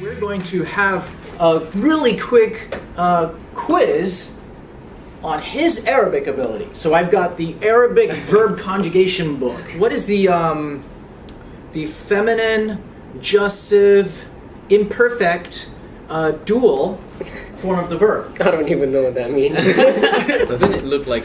We're going to have a really quick quiz on his Arabic ability. So I've got the Arabic verb conjugation book. What is the feminine, jussive, imperfect, dual form of the verb? I don't even know what that means. Doesn't it look like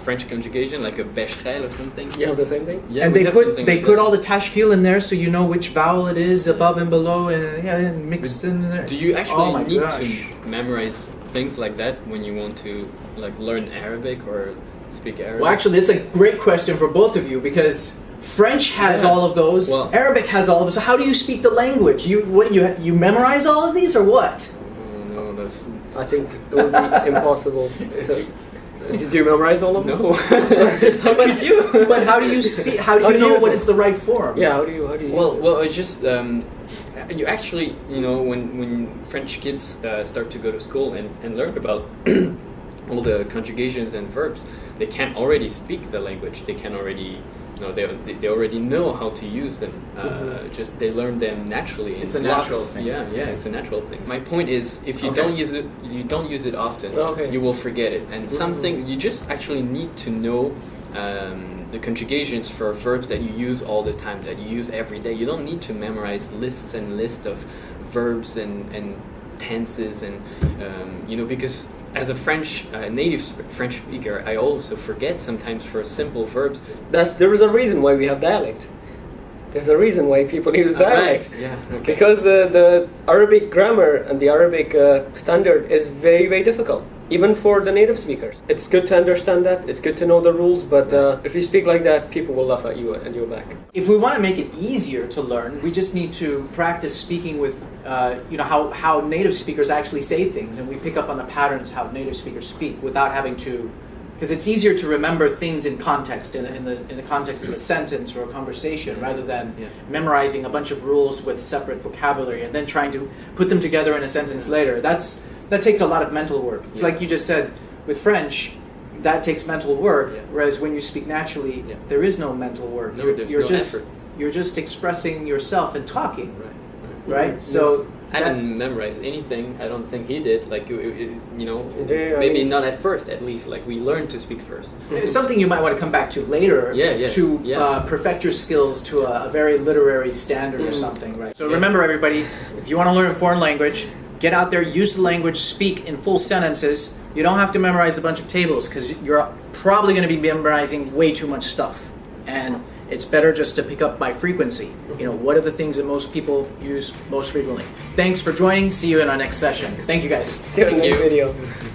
French conjugation, like a becherel or something? You have the same thing? Yeah, And we they have put something like all that. the tashkil in there, so you know which vowel it is above and below, and yeah, mixed in there. Do you Oh actually my need gosh. to memorize things like that when you want to like learn Arabic or speak Arabic? Well, actually, it's a great question for both of you because French has Yeah. all of those. Well- Arabic has all of those. So how do you speak the language? You memorize all of these or what? Oh, no, that's I think it would be impossible to... Did you memorize all of them? no. How could you? But how do you speak? How do How you do you know use what it? is the right form? Yeah, how do you use it? Well, it's just you actually, you know, when French kids start to go to school and learn about all the conjugations and verbs, they can already speak the language. They can already, you know, they already know how to use them. Just they learn them naturally. in It's a blocks. natural thing. Yeah, it's a natural thing. My point is, if you Okay. don't use it often, Okay. you will forget it. And something you just actually need to know. The conjugations for verbs that you use all the time, that you use every day. You don't need to memorize lists and lists of verbs and tenses and you know, because as a French native French speaker, I also forget sometimes for simple verbs. There is a reason why we have dialect. There's a reason why people use dialect. Right. Yeah. Okay. Because the Arabic grammar and the Arabic standard is very, very difficult, even for the native speakers. It's good to understand that, it's good to know the rules, but if you speak like that, people will laugh at you and you're back. If we want to make it easier to learn, we just need to practice speaking with, you know, how native speakers actually say things, and we pick up on the patterns how native speakers speak without having to, because it's easier to remember things in context, in the context of a sentence or a conversation, rather than memorizing a bunch of rules with separate vocabulary and then trying to put them together in a sentence later. That takes a lot of mental work. It's like you just said with French. That takes mental work, whereas when you speak naturally, there is no mental work. No, there's no effort. You're just expressing yourself and talking, Right. right? So I didn't memorize anything. I don't think he did. Like you know, Yeah, I maybe mean- not at first. At least, like we learned to speak first. it's something you might want to come back to later to perfect your skills to a very literary standard or something, right? So remember, everybody, if you want to learn a foreign language, get out there, use the language, speak in full sentences. You don't have to memorize a bunch of tables because you're probably going to be memorizing way too much stuff. And it's better just to pick up by frequency. You know, what are the things that most people use most frequently? Thanks for joining. See you in our next session. Thank you, guys. See you in the Thank next you. video.